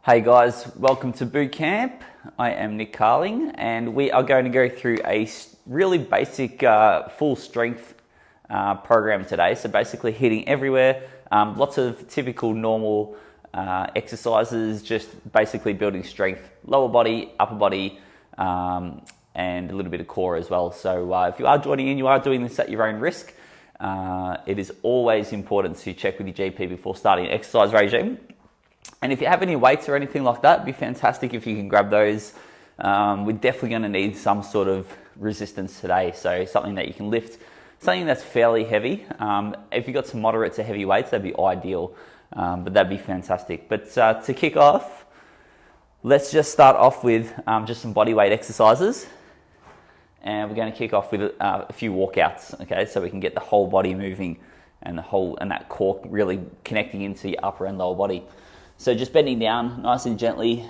Hey guys, welcome to boot camp. I am Nick Carling and we are going to go through a really basic full strength program today. So basically hitting everywhere, lots of typical normal exercises, just basically building strength, lower body, upper body, and a little bit of core as well. So if you are joining in, you are doing this at your own risk. It is always important to check with your GP before starting an exercise regime. And if you have any weights or anything like that, it'd be fantastic if you can grab those. We're definitely going to need some sort of resistance today. So something that you can lift, something that's fairly heavy. If you've got some moderate to heavy weights, that'd be ideal, but that'd be fantastic. But to kick off, let's just start off with just some body weight exercises. And we're going to kick off with a few walkouts, okay? So we can get the whole body moving and that core really connecting into your upper and lower body. So just bending down nice and gently,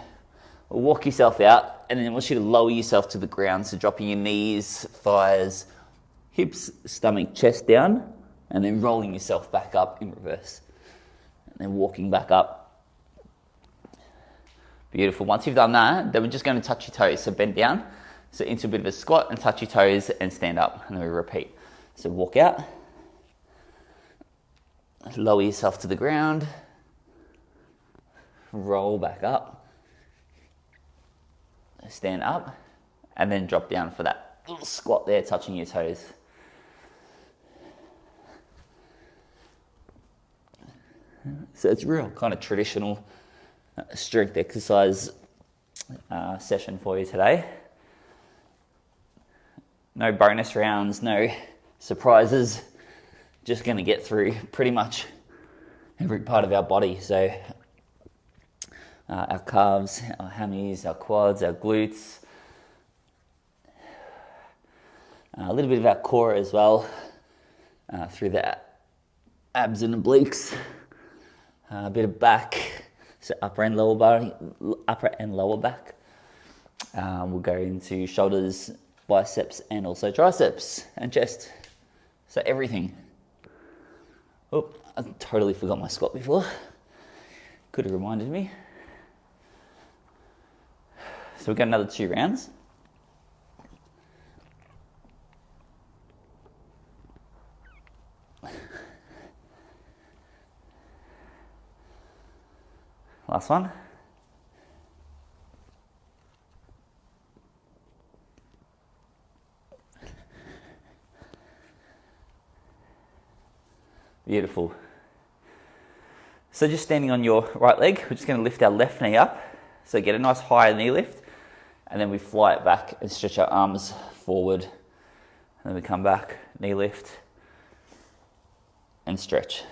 walk yourself out, and then I want you to lower yourself to the ground. So dropping your knees, thighs, hips, stomach, chest down, and then rolling yourself back up in reverse. And then walking back up. Beautiful. Once you've done that, then we're just going to touch your toes. So bend down, so into a bit of a squat and touch your toes and stand up. And then we repeat. So walk out, lower yourself to the ground, roll back up, stand up, and then drop down for that little squat there, touching your toes. So it's real kind of traditional strength exercise session for you today. No bonus rounds, no surprises, just going to get through pretty much every part of our body. So our calves, our hammies, our quads, our glutes, a little bit of our core as well, through the abs and obliques, a bit of back, so upper and lower back. We'll go into shoulders, biceps, and also triceps and chest. So everything. Oh, I totally forgot my squat before. Could have reminded me. So we've got another 2 rounds. Last one. Beautiful. So just standing on your right leg, we're just going to lift our left knee up. So get a nice high knee lift. And then we fly it back and stretch our arms forward. And then we come back, knee lift, and stretch.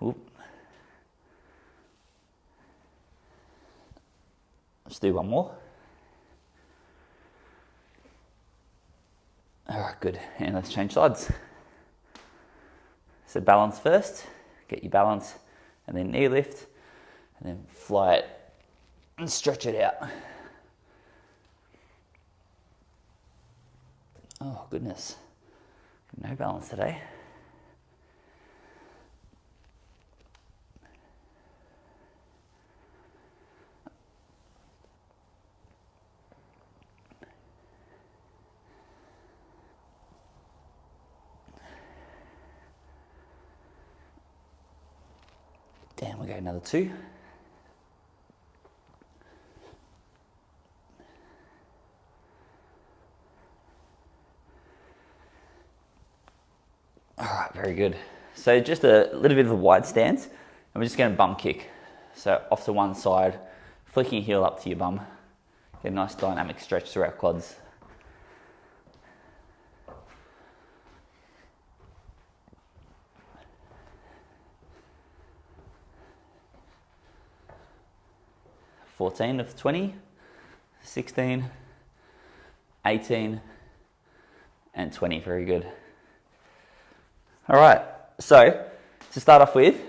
Oop. Let's do one more. All right, good. And let's change sides. So balance first, get your balance, and then knee lift, and then fly it and stretch it out. Oh, goodness. No balance today. Damn, we go another 2. All right, very good. So just a little bit of a wide stance, and we're just going to bum kick. So off to one side, flicking your heel up to your bum. Get a nice dynamic stretch through our quads. (14 of 20, 16, 18, and 20. Very good. All right, so to start off with,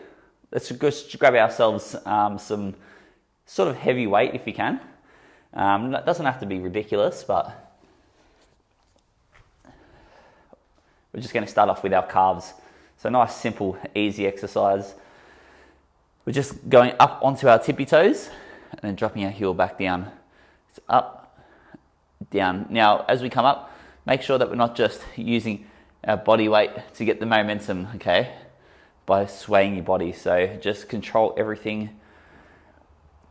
let's just grab ourselves some sort of heavy weight if you can. It doesn't have to be ridiculous, but we're just going to start off with our calves. So nice, simple, easy exercise. We're just going up onto our tippy toes and then dropping our heel back down. It's up, down. Now, as we come up, make sure that we're not just using our body weight to get the momentum, okay, by swaying your body. So just control everything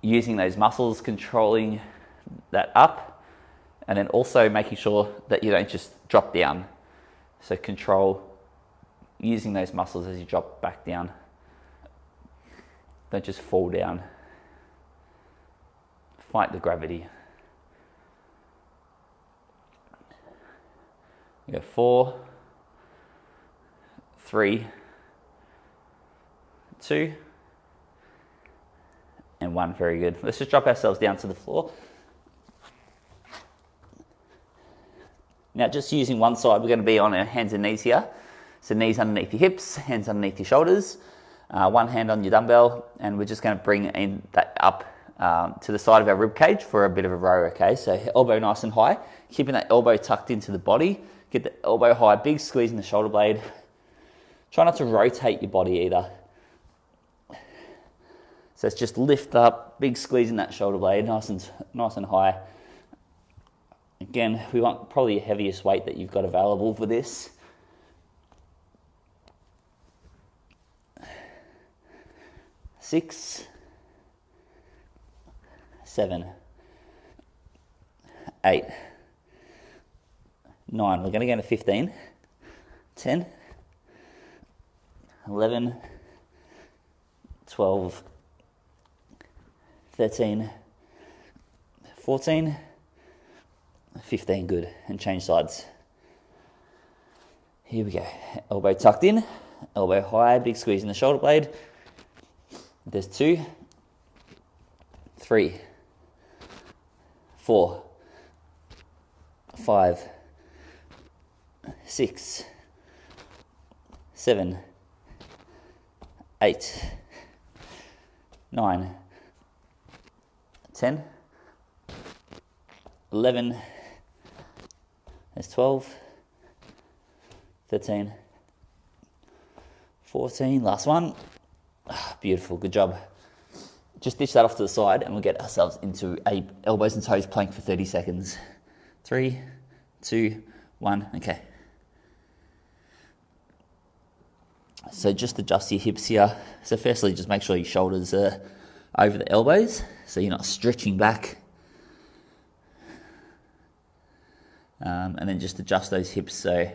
using those muscles, controlling that up, and then also making sure that you don't just drop down. So control using those muscles as you drop back down. Don't just fall down. Fight the gravity. You go 4, 3, 2, and 1. Very good. Let's just drop ourselves down to the floor. Now, just using one side, we're going to be on our hands and knees here. So knees underneath your hips, hands underneath your shoulders, one hand on your dumbbell, and we're just going to bring that up to the side of our rib cage for a bit of a row, okay? So elbow nice and high, keeping that elbow tucked into the body. Get the elbow high, big squeeze in the shoulder blade. Try not to rotate your body either. So it's just lift up, big squeeze in that shoulder blade, nice and high. Again, we want probably the heaviest weight that you've got available for this. 6, 7, 8, 9. We're going to go to 15, 10, 11, 12, 13, 14, 15. Good. And change sides. Here we go. Elbow tucked in, elbow high, big squeeze in the shoulder blade. There's 2, 3, 4, 5, 6, 7, 8, 9, 10, 11, there's 12, 13, 14, last one. Beautiful, good job. Just dish that off to the side and we'll get ourselves into a elbows and toes plank for 30 seconds. 3, 2, 1, okay. So just adjust your hips here. So firstly, just make sure your shoulders are over the elbows, so you're not stretching back. And then just adjust those hips so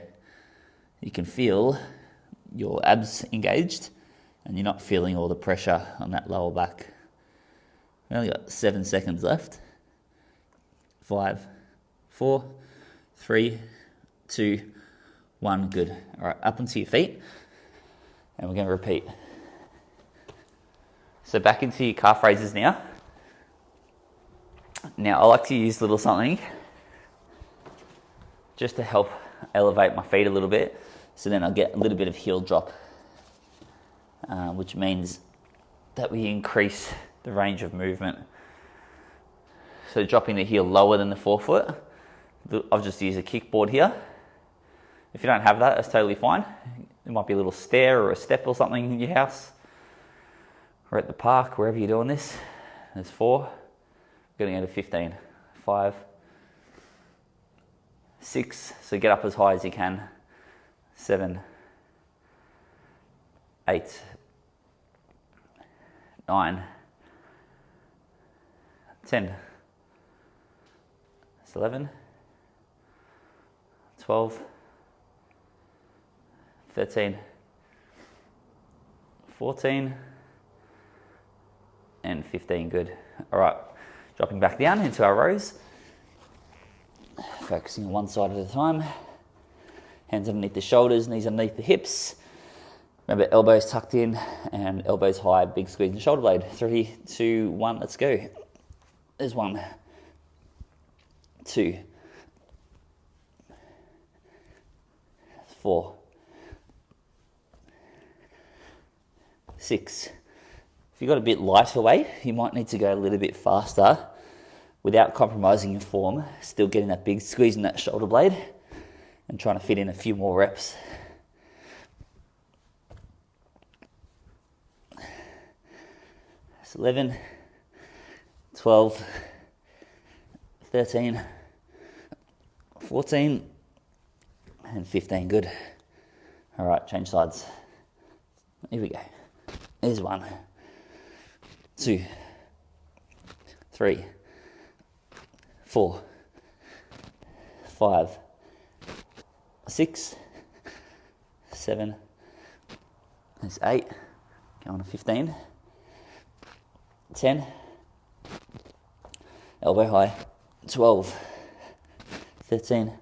you can feel your abs engaged and you're not feeling all the pressure on that lower back. We only got 7 seconds left. 5, 4, 3, 2, 1. Good. All right, up onto your feet. And we're going to repeat. So back into your calf raises now. Now I like to use a little something just to help elevate my feet a little bit. So then I'll get a little bit of heel drop, which means that we increase the range of movement. So dropping the heel lower than the forefoot. I've just used a kickboard here. If you don't have that, that's totally fine. There might be a little stair or a step or something in your house, or at the park, wherever you're doing this. There's 4. We're going to go to 15. 5, 6. So get up as high as you can. 7, 8, 9, 10. It's 11, 12, 13, 14, and 15. Good. All right, dropping back down into our rows. Focusing on one side at a time. Hands underneath the shoulders, knees underneath the hips. Remember, elbows tucked in and elbows high, big squeeze in the shoulder blade. 3, 2, 1, let's go. There's 1, 2, 4, 6. If you've got a bit lighter weight, you might need to go a little bit faster without compromising your form, still getting that big squeeze in that shoulder blade and trying to fit in a few more reps. That's 11, 12, 13, 14, and 15. Good. All right, change sides. Here we go. Here's 1, 2, 3, 4, 5, 6, 7, there's 8, go on to 15, 10, elbow high, 12, 13,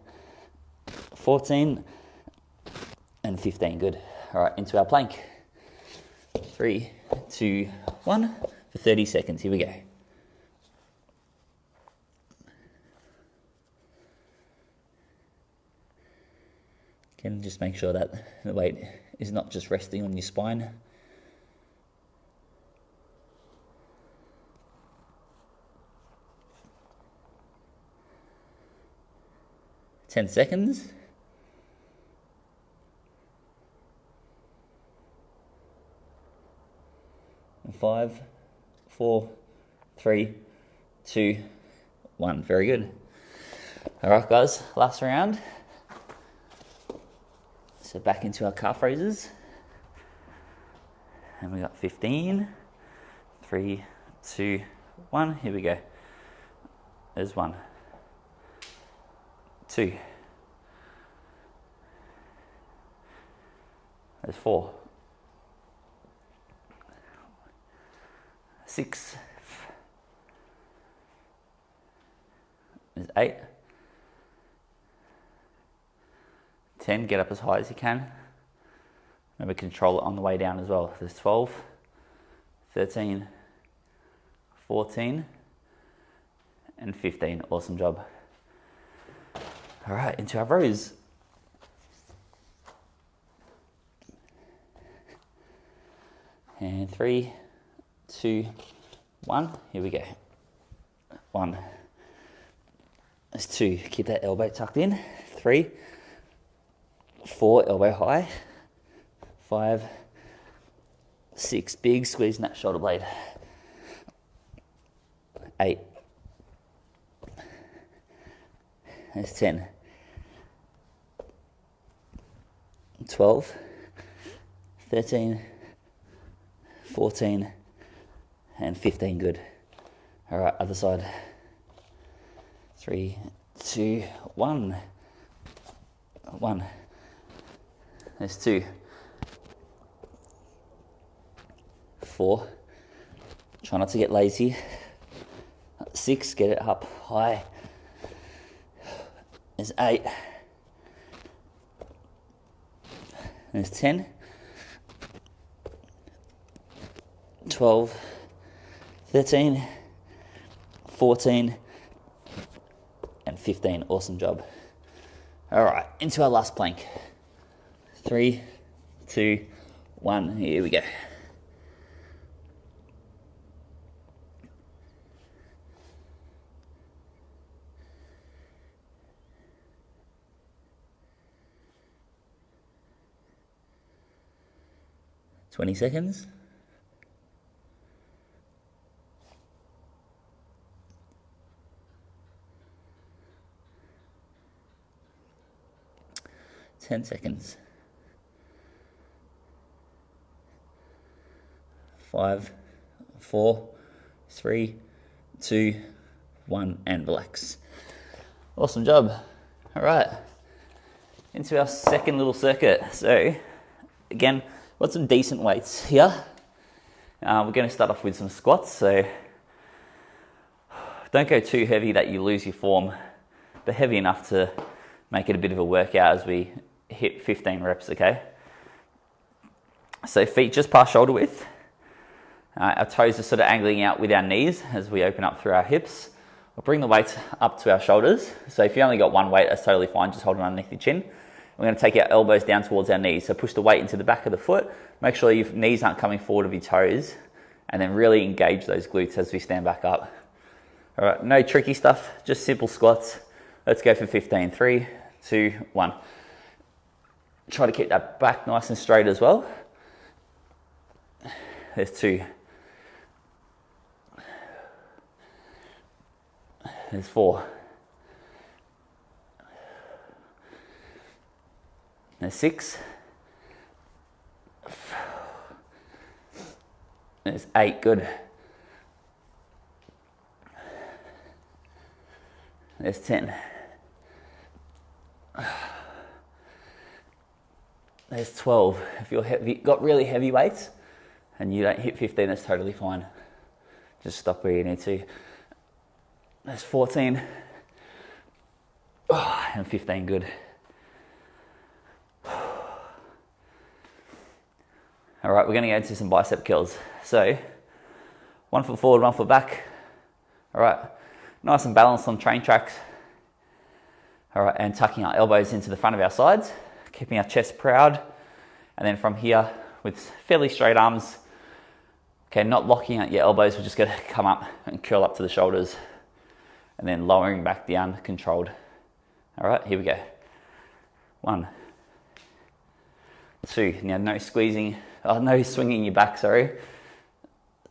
14, and 15. Good. All right, into our plank. 3, 2, 1 for 30 seconds. Here we go. Again, just make sure that the weight is not just resting on your spine. Ten seconds. 5, 4, 3, 2, 1. Very good. All right, guys, last round. So back into our calf raises. And we got 15, 3, 2, 1. Here we go. There's 1, 2, there's 4, 6, there's 8, 10, get up as high as you can. Remember, control it on the way down as well. There's 12, 13, 14, and 15. Awesome job. All right, into our rows. And 3, 2, 1. Here we go. 1. That's 2. Keep that elbow tucked in. 3, 4, elbow high. 5, 6, big squeeze in that shoulder blade. 8. There's 10. 12, 13, 14, and 15. Good. All right, other side. 3, 2, 1. 1. There's 2. 4. Try not to get lazy. 6, get it up high. There's 8. There's 10, 12, 13, 14, and 15. Awesome job. All right, into our last plank. 3, 2, 1. Here we go. Twenty seconds. Ten seconds. 5, 4, 3, 2, 1, and relax. Awesome job. All right, into our second little circuit. So again, got some decent weights here. We're going to start off with some squats. So don't go too heavy that you lose your form, but heavy enough to make it a bit of a workout as we hit 15 reps, okay? So feet just past shoulder width. Our toes are sort of angling out with our knees as we open up through our hips. We'll bring the weights up to our shoulders. So if you only got one weight, that's totally fine. Just hold it underneath your chin. We're going to take our elbows down towards our knees. So push the weight into the back of the foot. Make sure your knees aren't coming forward of your toes. And then really engage those glutes as we stand back up. All right, no tricky stuff, just simple squats. Let's go for 15. 3, 2, 1. Try to keep that back nice and straight as well. There's 2. There's 4. There's 6. There's 8, good. There's 10. There's 12. If you've got really heavy weights and you don't hit 15, that's totally fine. Just stop where you need to. There's 14. And 15, good. All right, we're going to go into some bicep curls. So, 1 foot forward, 1 foot back. All right, nice and balanced on train tracks. All right, and tucking our elbows into the front of our sides, keeping our chest proud. And then from here, with fairly straight arms, okay, not locking out your elbows, we're just going to come up and curl up to the shoulders. And then lowering back down, controlled. All right, here we go. 1, 2, now no squeezing, no swinging your back, sorry.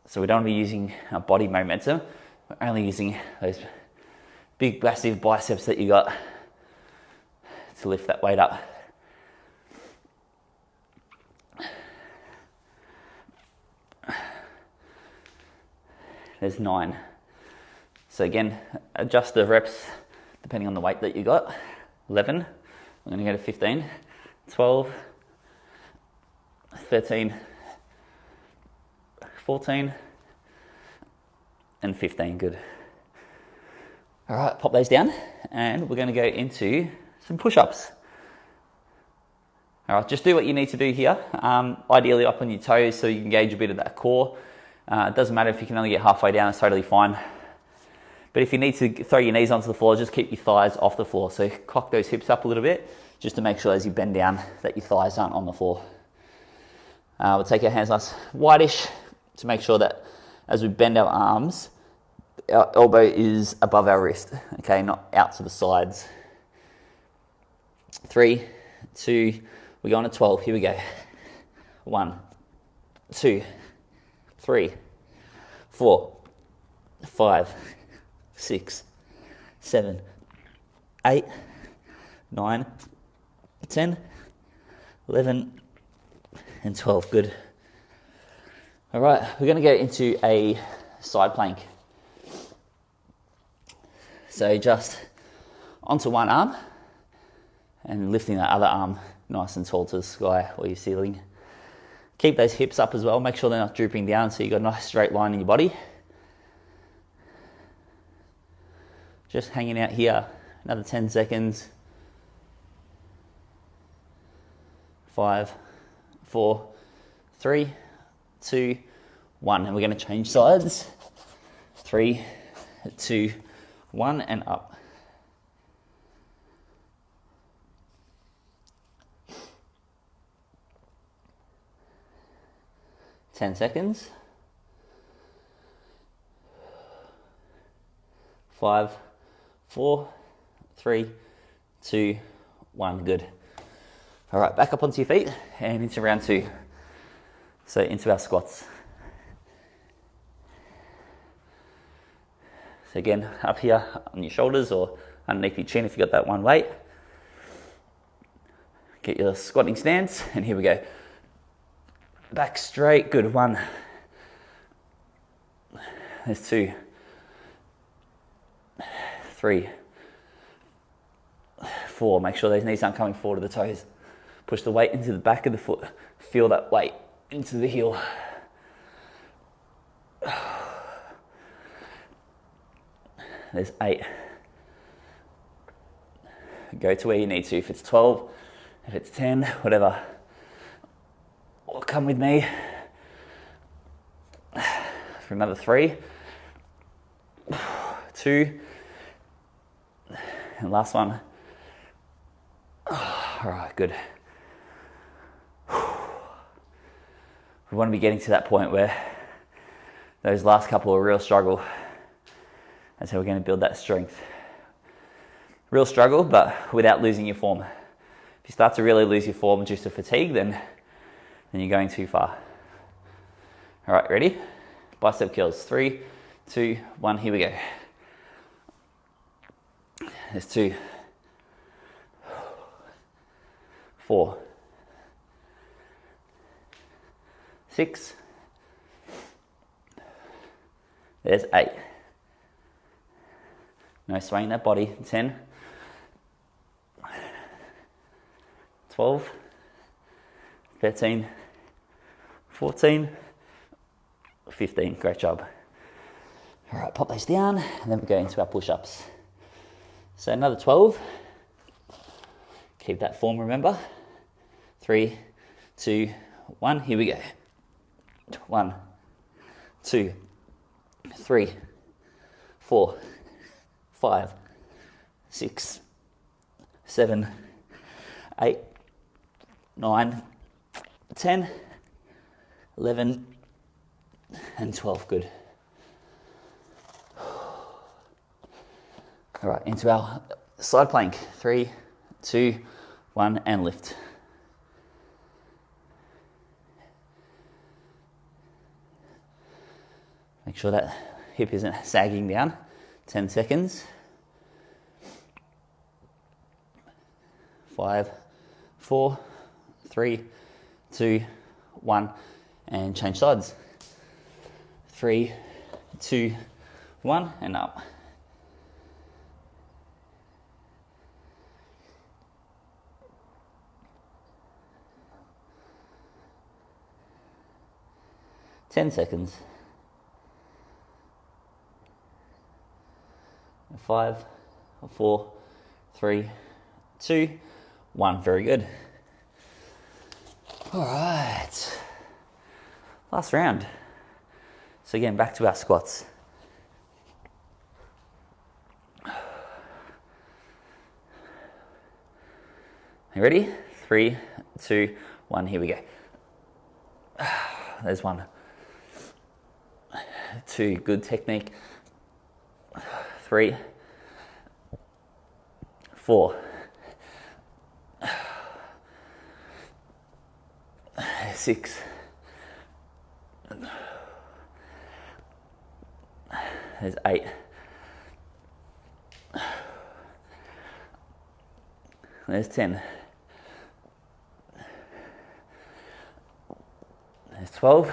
So we don't want to be using our body momentum. We're only using those big, massive biceps that you got to lift that weight up. There's 9. So again, adjust the reps depending on the weight that you got. 11, I'm going to go to 15, 12, 13, 14, and 15, good. All right, pop those down, and we're going to go into some push-ups. All right, just do what you need to do here. Ideally up on your toes so you can engage a bit of that core. It doesn't matter if you can only get halfway down, it's totally fine. But if you need to throw your knees onto the floor, just keep your thighs off the floor. So cock those hips up a little bit, just to make sure as you bend down that your thighs aren't on the floor. We'll take our hands nice wideish to make sure that as we bend our arms, our elbow is above our wrist, okay, not out to the sides. 3, 2, we're going to 12, here we go. 1, 2, 3, 4, 5, 6, 7, 8, 9, 10, 11, and 12, good. All right, we're going to go into a side plank. So just onto one arm and lifting that other arm nice and tall to the sky or your ceiling. Keep those hips up as well, make sure they're not drooping down so you've got a nice straight line in your body. Just hanging out here, another 10 seconds. 5, 4, 3, 2, 1. And we're going to change sides. 3, 2, 1, and up. Ten seconds. 5, 4, 3, 2, 1. Good. All right, back up onto your feet and into round 2. So into our squats. So again, up here on your shoulders or underneath your chin if you've got that one weight. Get your squatting stance, and here we go. Back straight, good. 1. There's 2. 3. 4. Make sure those knees aren't coming forward to the toes. Push the weight into the back of the foot. Feel that weight into the heel. There's 8. Go to where you need to. If it's 12, if it's 10, whatever. Or come with me for another 3, 2, and last one. All All right, good. We want to be getting to that point where those last couple are a real struggle. That's how we're going to build that strength. Real struggle, but without losing your form. If you start to really lose your form due to fatigue, then you're going too far. All right, ready? Bicep curls. 3, 2, 1, here we go. There's 2, 4, 6, there's 8. No swaying that body. 10, 12, 13, 14, 15. Great job. All right, pop those down, and then we go into our push-ups. So another 12. Keep that form, remember. 3, 2, 1, here we go. 1, 2, 3, 4, 5, 6, 7, 8, 9, 10, 11, and 12. Good. All right, into our side plank. 3, 2, 1, and lift. Make sure that hip isn't sagging down. 10 seconds. 5, 4, 3, 2, 1, and change sides. 3, 2, 1, and up. Ten seconds. 5, 4, 3, 2, 1. Very good. All right. Last round. So again, back to our squats. You ready? 3, 2, 1. Here we go. There's 1. 2. Good technique. 3, 4, 6, there's 8, there's 10, there's 12,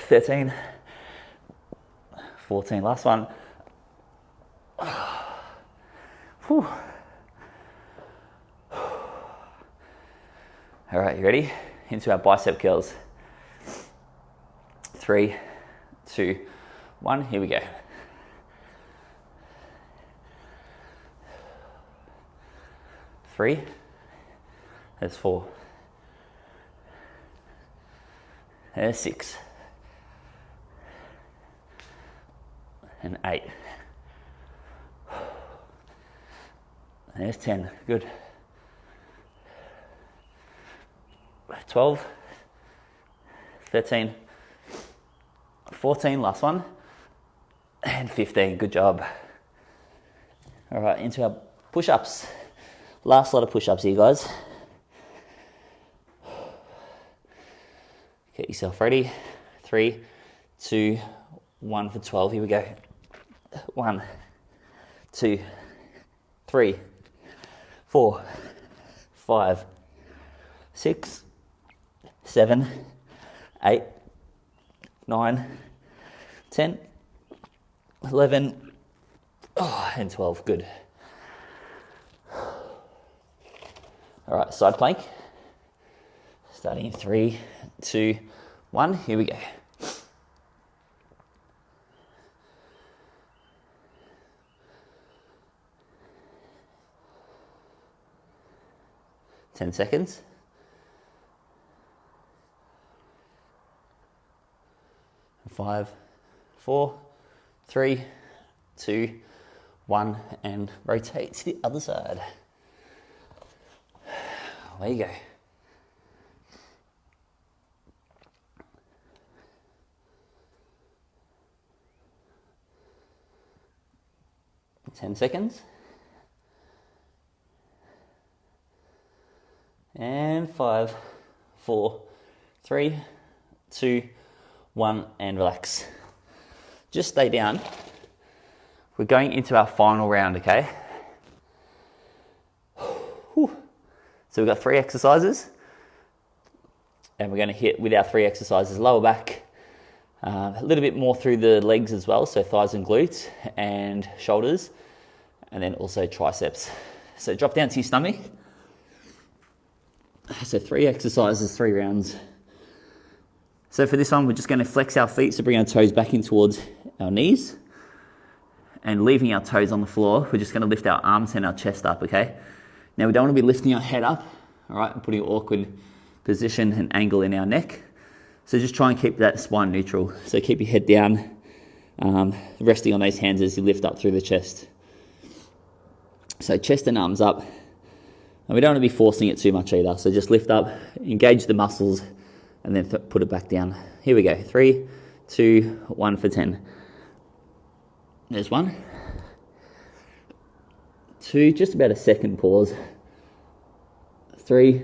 13, 14, last one. Whew. All right, you ready? Into our bicep curls. 3, 2, 1, here we go. Three, there's 4, there's 6, and 8. There's 10. Good. 12, 13, 14, last one, and 15. Good job. All right, into our push-ups. Last lot of push-ups here, guys. Get yourself ready. 3, 2, 1 for 12. Here we go. 1, 2, 3, 4, 5, 6, 7, 8, 9, 10, 11, and 12. Good. All right, side plank. Starting in 3, 2, 1. Here we go. Ten seconds. 5, 4, 3, 2, 1, and rotate to the other side. There you go. Ten seconds. And 5, 4, 3, 2, 1, and relax. Just stay down. We're going into our final round, okay? Whew. So we've got 3 exercises, and we're going to hit with our 3 exercises lower back, a little bit more through the legs as well, so thighs and glutes and shoulders, and then also triceps. So drop down to your stomach. So 3 exercises, 3 rounds. So for this one, we're just going to flex our feet, so bring our toes back in towards our knees, and leaving our toes on the floor, we're just going to lift our arms and our chest up, okay? Now we don't want to be lifting our head up, all right, and putting an awkward position and angle in our neck. So just try and keep that spine neutral. So keep your head down, resting on those hands as you lift up through the chest. So chest and arms up. And we don't want to be forcing it too much either. So just lift up, engage the muscles, and then put it back down. Here we go. 3, 2, 1 for 10. There's 1. 2, just about a second pause. 3.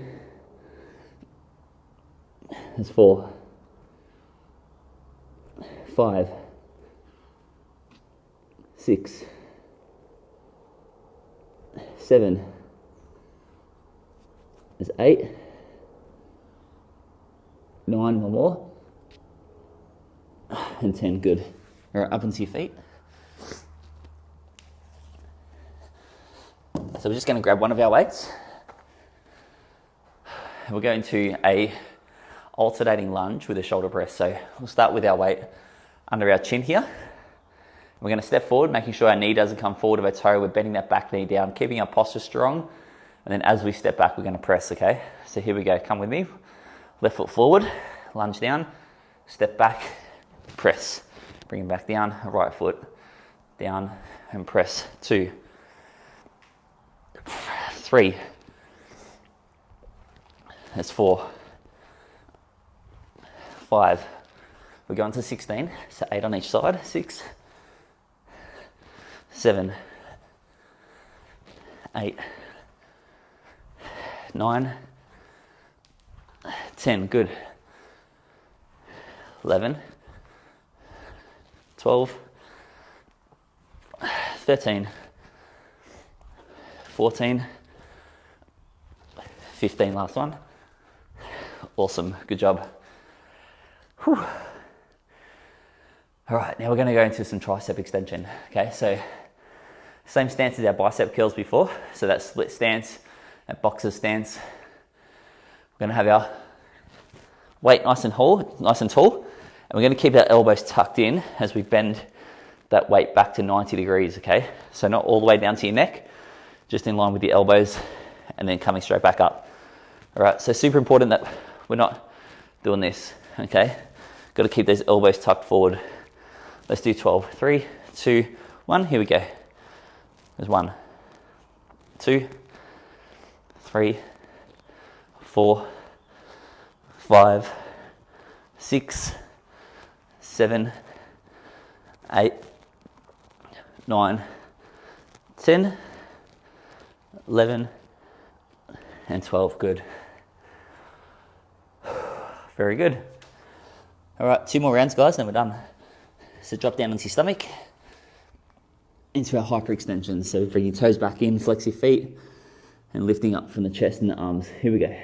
There's 4. 5. 6. 7. There's 8. 9, one more. And 10, good. All right, up onto your feet. So we're just going to grab one of our weights. We're going to a alternating lunge with a shoulder press. So we'll start with our weight under our chin here. We're going to step forward, making sure our knee doesn't come forward of our toe. We're bending that back knee down, keeping our posture strong. And then as we step back, we're going to press, okay? So here we go. Come with me. Left foot forward, lunge down, step back, press. Bring it back down, right foot down and press. 2, 3. That's 4. 5. We're going to 16, so 8 on each side. 6, 7, 8, 9, 10, good. 11, 12, 13, 14, 15, last one. Awesome, good job. Whew. All right, now we're going to go into some tricep extension. Okay, so same stance as our bicep curls before. So that split stance, that boxer stance. We're going to have our weight nice and tall, and we're going to keep our elbows tucked in as we bend that weight back to 90 degrees, okay? So not all the way down to your neck, just in line with the elbows, and then coming straight back up. All right, so super important that we're not doing this, okay? Got to keep those elbows tucked forward. Let's do 12. 3, 2, 1, here we go. There's 1, 2, 3, 4, 5, 6, 7, 8, 9, 10, 11, and 12. Good. Very good. All right, 2 more rounds, guys, then we're done. So drop down onto your stomach, into our hyperextension. So bring your toes back in, flex your feet, and lifting up from the chest and the arms. Here we go.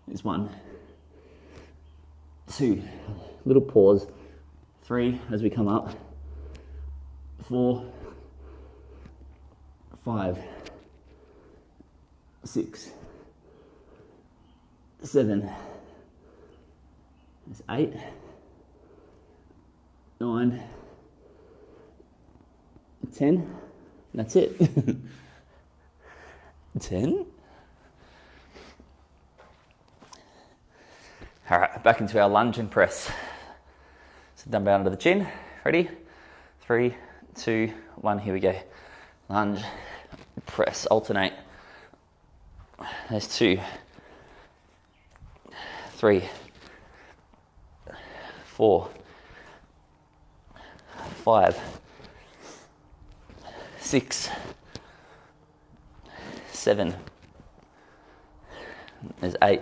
There's 1, 2, little pause. 3 as we come up. 4, 5, 6, 7, there's 8, 9, 10. That's it. 10. All right, back into our lunge and press. So dumbbell under the chin. Ready? 3, 2, 1. Here we go. Lunge, press, alternate. There's 2, 3, 4, 5, 6, 7. There's 8,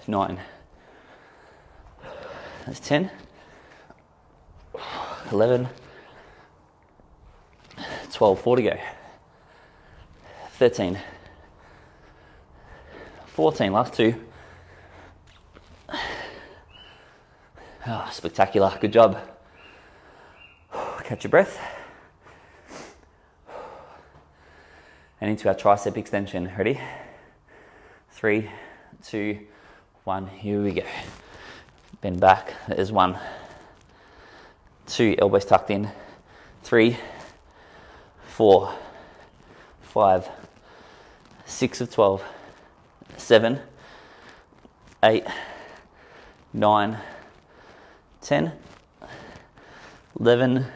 9. There's 10, 11, 12, 4 to go. 13, 14, last 2. Oh, spectacular, good job. Catch your breath. And into our tricep extension, ready? 3, 2, 1, here we go. Bend back, there's 1, 2, elbows tucked in, 3, 4, 5, 6 of 12, 7, 8, 9, 10, 11,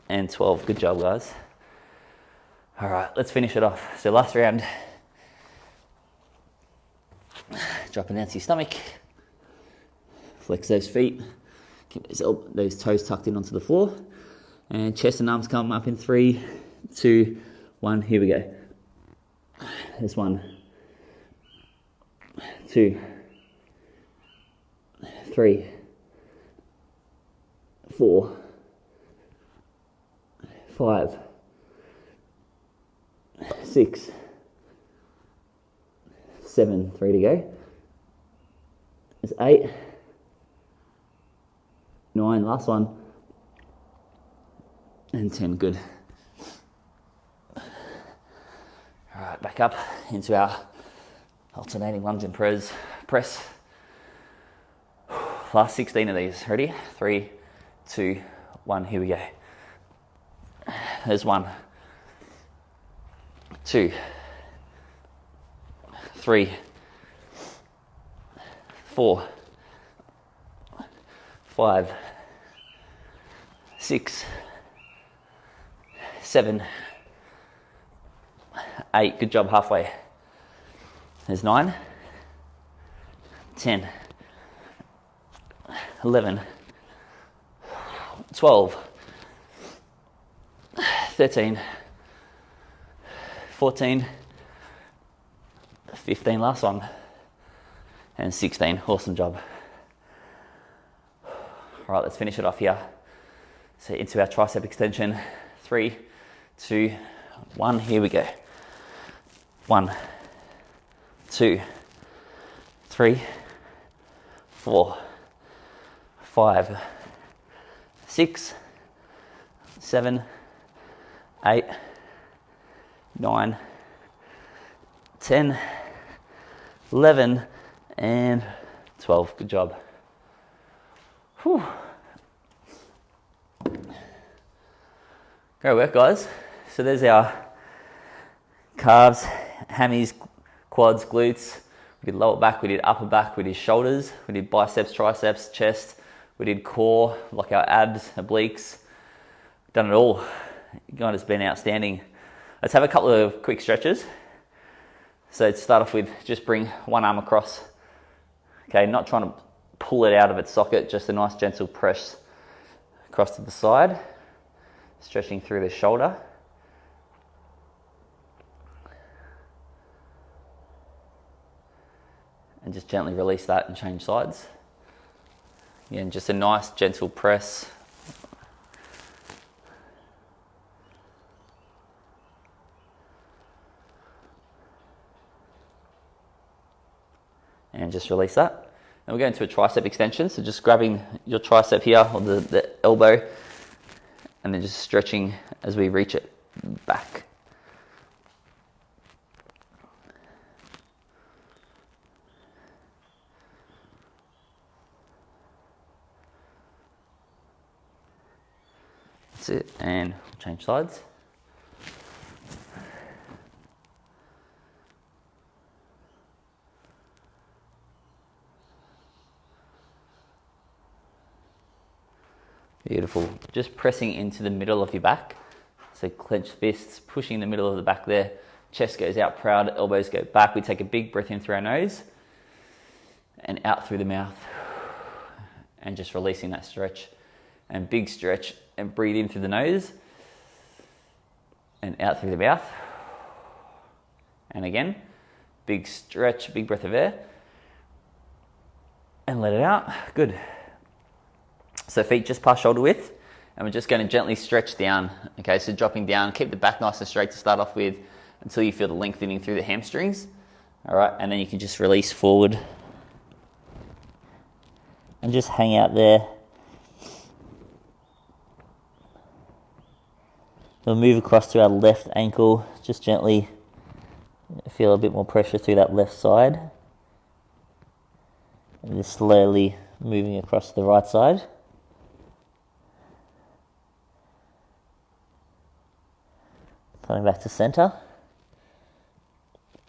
and 12. Good job, guys. All right, let's finish it off. So last round, dropping down to your stomach, flex those feet, keep those toes tucked in onto the floor, and chest and arms come up in 3, 2, 1, here we go. There's 1, 2, 3, 4, 5, 6, 7, 3 to go. There's 8, 9, last one, and 10, good. All right, back up into our alternating lunge and press. Last 16 of these, ready? 3, 2, 1, here we go. There's 1, 2, 3, 4, 5, 6, 7, 8, good job, halfway. There's 9, 10, 11, 12, 13, 14, 15, last one, and 16, awesome job. All right, let's finish it off here. So into our tricep extension, 3, 2, 1, here we go. 1, 2, 3, 4, 5, 6, 7, 8, 9, 10, 11, and 12. Good job. Whew. Great work, guys. So there's our calves, hammies, quads, glutes. We did lower back, we did upper back, we did shoulders, we did biceps, triceps, chest, we did core, like our abs, obliques. Done it all. You guys have been outstanding. Let's have a couple of quick stretches. So to start off with, just bring one arm across. Okay, not trying to pull it out of its socket, just a nice gentle press across to the side, stretching through the shoulder. And just gently release that and change sides. Again, just a nice gentle press. And just release that. And we're going to a tricep extension, so just grabbing your tricep here, or the elbow, and then just stretching as we reach it back. That's it, and we'll change sides. Beautiful. Just pressing into the middle of your back. So clenched fists, pushing the middle of the back there. Chest goes out proud, elbows go back. We take a big breath in through our nose and out through the mouth. And just releasing that stretch. And big stretch and breathe in through the nose and out through the mouth. And again, big stretch, big breath of air. And let it out. Good. So feet just past shoulder width. And we're just going to gently stretch down. Okay, so dropping down, keep the back nice and straight to start off with until you feel the lengthening through the hamstrings. All right, and then you can just release forward. And just hang out there. We'll move across to our left ankle, just gently feel a bit more pressure through that left side. And just slowly moving across to the right side. Coming back to center.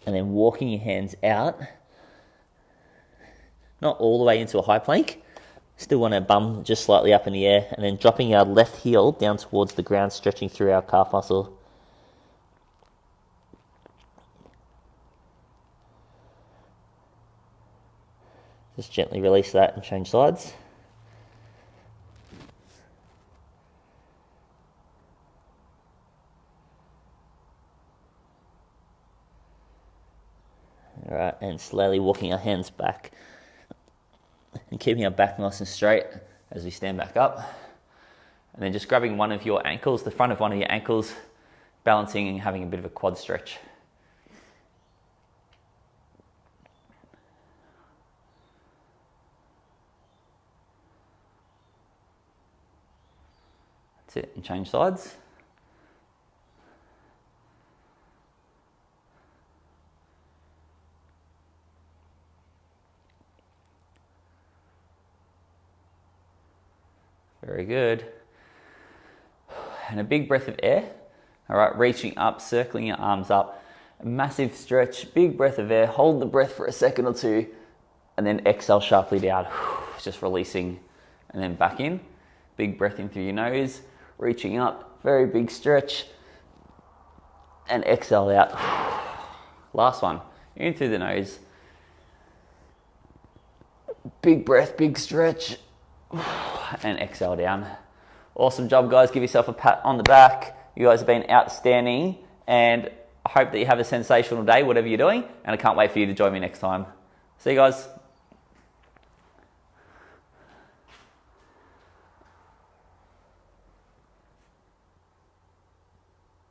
And then walking your hands out. Not all the way into a high plank. Still want to bum just slightly up in the air. And then dropping our left heel down towards the ground, stretching through our calf muscle. Just gently release that and change sides. All right, and slowly walking our hands back. And keeping our back nice and straight as we stand back up. And then just grabbing one of your ankles, the front of one of your ankles, balancing and having a bit of a quad stretch. That's it, and change sides. Very good. And a big breath of air. All right, reaching up, circling your arms up. A massive stretch, big breath of air. Hold the breath for a second or two, and then exhale sharply down. Just releasing, and then back in. Big breath in through your nose, reaching up, very big stretch, and exhale out. Last one, in through the nose. Big breath, big stretch. And exhale down. Awesome job, guys. Give yourself a pat on the back. You guys have been outstanding, and I hope that you have a sensational day, whatever you're doing, and I can't wait for you to join me next time. See you guys.